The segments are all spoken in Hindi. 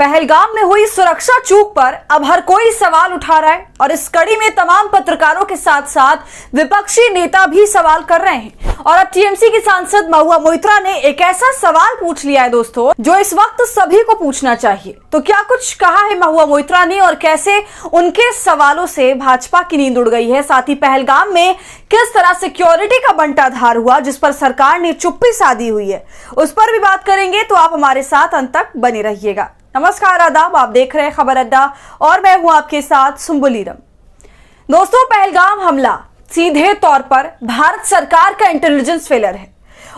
पहलगाम में हुई सुरक्षा चूक पर अब हर कोई सवाल उठा रहा है और इस कड़ी में तमाम पत्रकारों के साथ साथ विपक्षी नेता भी सवाल कर रहे हैं। और अब टीएमसी की सांसद महुआ मोइत्रा ने एक ऐसा सवाल पूछ लिया है दोस्तों, जो इस वक्त सभी को पूछना चाहिए। तो क्या कुछ कहा है महुआ मोइत्रा ने और कैसे उनके सवालों से भाजपा की नींद उड़ गई है, साथ ही पहलगाम में किस तरह सिक्योरिटी का बंटाधार हुआ जिस पर सरकार ने चुप्पी साधी हुई है, उस पर भी बात करेंगे। तो आप हमारे साथ अंत तक बने रहिएगा। नमस्कार, आदाब, आप देख रहे हैं खबर अड्डा और मैं हूं आपके साथ सुंबुलीरम। दोस्तों, पहलगाम हमला सीधे तौर पर भारत सरकार का इंटेलिजेंस फेलियर है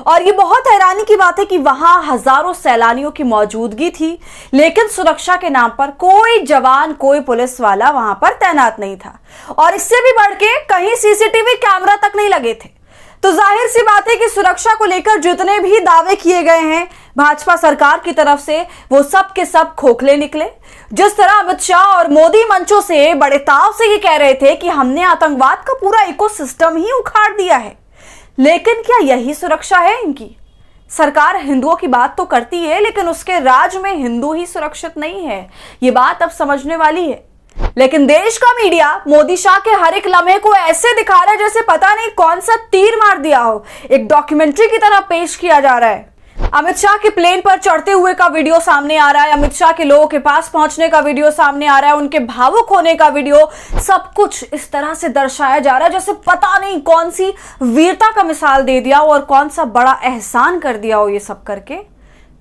और ये बहुत हैरानी की बात है कि वहां हजारों सैलानियों की मौजूदगी थी, लेकिन सुरक्षा के नाम पर कोई जवान, कोई पुलिस वाला वहां पर तैनात नहीं था और इससे भी बढ़ के कहीं सीसीटीवी कैमरा तक नहीं लगे थे। तो जाहिर सी बात है कि सुरक्षा को लेकर जितने भी दावे किए गए हैं भाजपा सरकार की तरफ से, वो सब के सब खोखले निकले। जिस तरह अमित शाह और मोदी मंचों से बड़े ताव से ये कह रहे थे कि हमने आतंकवाद का पूरा इकोसिस्टम ही उखाड़ दिया है, लेकिन क्या यही सुरक्षा है इनकी? सरकार हिंदुओं की बात तो करती है, लेकिन उसके राज में हिंदू ही सुरक्षित नहीं है, ये बात अब समझने वाली है। लेकिन देश का मीडिया मोदी शाह के हर एक लम्हे को ऐसे दिखा रहा है जैसे पता नहीं कौन सा तीर मार दिया हो, एक डॉक्यूमेंट्री की तरह पेश किया जा रहा है। अमित शाह के प्लेन पर चढ़ते हुए का वीडियो सामने आ रहा है, अमित शाह के लोगों के पास पहुंचने का वीडियो सामने आ रहा है, उनके भावुक होने का वीडियो, सब कुछ इस तरह से दर्शाया जा रहा है जैसे पता नहीं कौन सी वीरता का मिसाल दे दिया हो और कौन सा बड़ा एहसान कर दिया हो ये सब करके।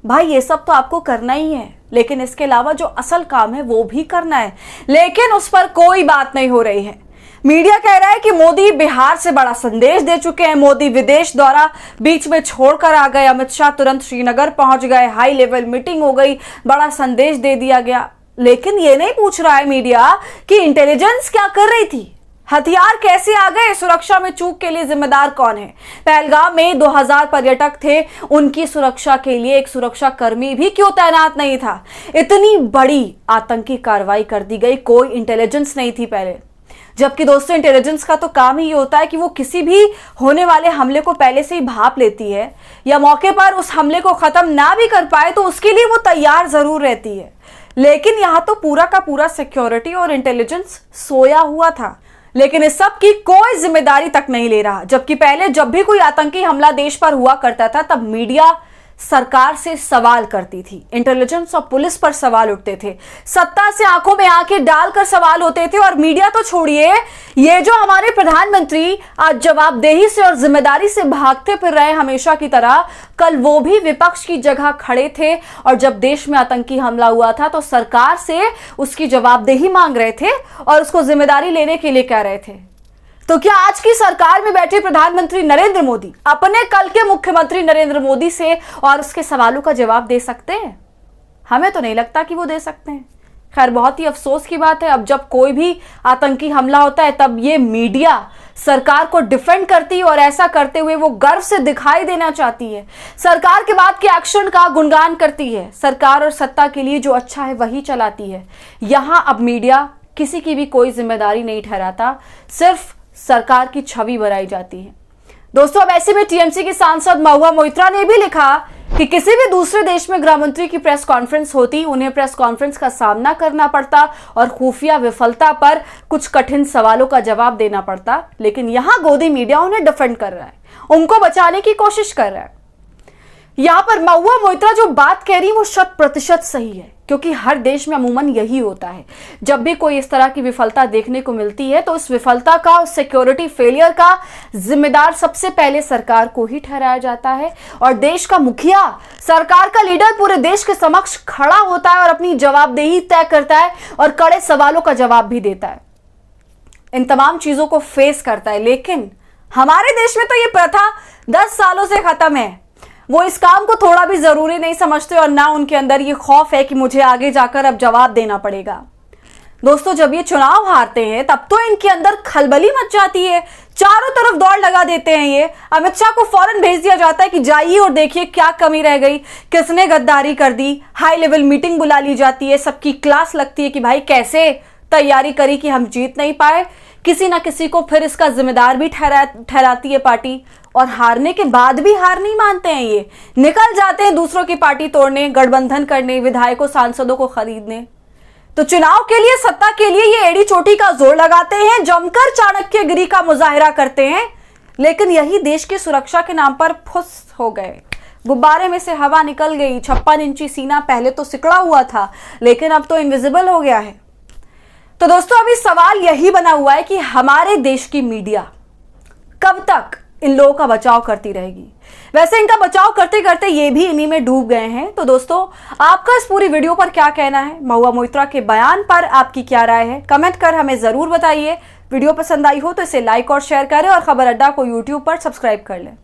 भाई, ये सब तो आपको करना ही है, लेकिन इसके अलावा जो असल काम है वो भी करना है, लेकिन उस पर कोई बात नहीं हो रही है। मीडिया कह रहा है कि मोदी बिहार से बड़ा संदेश दे चुके हैं, मोदी विदेश दौरा बीच में छोड़कर आ गए, अमित शाह तुरंत श्रीनगर पहुंच गए, हाई लेवल मीटिंग हो गई, बड़ा संदेश दे दिया गया। लेकिन ये नहीं पूछ रहा है मीडिया कि इंटेलिजेंस क्या कर रही थी, हथियार कैसे आ गए, सुरक्षा में चूक के लिए जिम्मेदार कौन है। पहलगाम में 2000 पर्यटक थे, उनकी सुरक्षा के लिए एक सुरक्षा कर्मी भी क्यों तैनात नहीं था? इतनी बड़ी आतंकी कार्रवाई कर दी गई, कोई इंटेलिजेंस नहीं थी पहले। जबकि दोस्तों, इंटेलिजेंस का तो काम ही ये होता है कि वो किसी भी होने वाले हमले को पहले से ही भांप लेती है, या मौके पर उस हमले को खत्म ना भी कर पाए तो उसके लिए वो तैयार जरूर रहती है। लेकिन यहां तो पूरा का पूरा सिक्योरिटी और इंटेलिजेंस सोया हुआ था, लेकिन इस सब की कोई जिम्मेदारी तक नहीं ले रहा। जबकि पहले जब भी कोई आतंकी हमला देश पर हुआ करता था तब मीडिया सरकार से सवाल करती थी, इंटेलिजेंस और पुलिस पर सवाल उठते थे, सत्ता से आंखों में आंखें डालकर सवाल होते थे। और मीडिया तो छोड़िए, ये जो हमारे प्रधानमंत्री आज जवाबदेही से और जिम्मेदारी से भागते फिर रहे हमेशा की तरह, कल वो भी विपक्ष की जगह खड़े थे और जब देश में आतंकी हमला हुआ था तो सरकार से उसकी जवाबदेही मांग रहे थे और उसको जिम्मेदारी लेने के लिए कह रहे थे। तो क्या आज की सरकार में बैठे प्रधानमंत्री नरेंद्र मोदी अपने कल के मुख्यमंत्री नरेंद्र मोदी से और उसके सवालों का जवाब दे सकते हैं? हमें तो नहीं लगता कि वो दे सकते हैं। खैर, बहुत ही अफसोस की बात है, अब जब कोई भी आतंकी हमला होता है तब ये मीडिया सरकार को डिफेंड करती है और ऐसा करते हुए वो गर्व से दिखाई देना चाहती है, सरकार के बाद के एक्शन का गुणगान करती है, सरकार और सत्ता के लिए जो अच्छा है वही चलाती है। यहां अब मीडिया किसी की भी कोई जिम्मेदारी नहीं ठहराता, सिर्फ सरकार की छवि बनाई जाती है। दोस्तों, अब ऐसे में टीएमसी की सांसद महुआ मोइत्रा ने भी लिखा कि किसी भी दूसरे देश में गृह मंत्री की प्रेस कॉन्फ्रेंस होती, उन्हें प्रेस कॉन्फ्रेंस का सामना करना पड़ता और खुफिया विफलता पर कुछ कठिन सवालों का जवाब देना पड़ता, लेकिन यहां गोदी मीडिया उन्हें डिफेंड कर रहा है, उनको बचाने की कोशिश कर रहा है। यहां पर महुआ मोइत्रा जो बात कह रही है वो 100% सही है, क्योंकि हर देश में अमूमन यही होता है। जब भी कोई इस तरह की विफलता देखने को मिलती है तो उस विफलता का, उस सिक्योरिटी फेलियर का जिम्मेदार सबसे पहले सरकार को ही ठहराया जाता है और देश का मुखिया, सरकार का लीडर पूरे देश के समक्ष खड़ा होता है और अपनी जवाबदेही तय करता है और कड़े सवालों का जवाब भी देता है, इन तमाम चीजों को फेस करता है। लेकिन हमारे देश में तो ये प्रथा 10 सालों से खत्म है। वो इस काम को थोड़ा भी जरूरी नहीं समझते और ना उनके अंदर ये खौफ है कि मुझे आगे जाकर अब जवाब देना पड़ेगा। दोस्तों, जब ये चुनाव हारते हैं तब तो इनके अंदर खलबली मच जाती है, चारों तरफ दौड़ लगा देते हैं। ये अमित शाह को फौरन भेज दिया जाता है कि जाइए और देखिए क्या कमी रह गई, किसने गद्दारी कर दी, हाई लेवल मीटिंग बुला ली जाती है, सबकी क्लास लगती है कि भाई कैसे तैयारी करी कि हम जीत नहीं पाए, किसी ना किसी को फिर इसका जिम्मेदार भी ठहराती है पार्टी, और हारने के बाद भी हार नहीं मानते हैं, ये निकल जाते हैं दूसरों की पार्टी तोड़ने, गठबंधन करने, विधायकों सांसदों को खरीदने। तो चुनाव के लिए, सत्ता के लिए ये एड़ी चोटी का जोर लगाते हैं, जमकर चाणक्यगिरी का मुजाहिरा करते हैं, लेकिन यही देश की सुरक्षा के नाम पर फुस हो गए। गुब्बारे में से हवा निकल गई। 56 इंची सीना पहले तो सिकड़ा हुआ था, लेकिन अब तो इनविजिबल हो गया है। तो दोस्तों, अभी सवाल यही बना हुआ है कि हमारे देश की मीडिया कब तक इन लोगों का बचाव करती रहेगी। वैसे इनका बचाव करते करते ये भी इन्हीं में डूब गए हैं। तो दोस्तों, आपका इस पूरी वीडियो पर क्या कहना है? महुआ मोइत्रा के बयान पर आपकी क्या राय है? कमेंट कर हमें जरूर बताइए। वीडियो पसंद आई हो तो इसे लाइक और शेयर करें और खबर अड्डा को यूट्यूब पर सब्सक्राइब कर लें।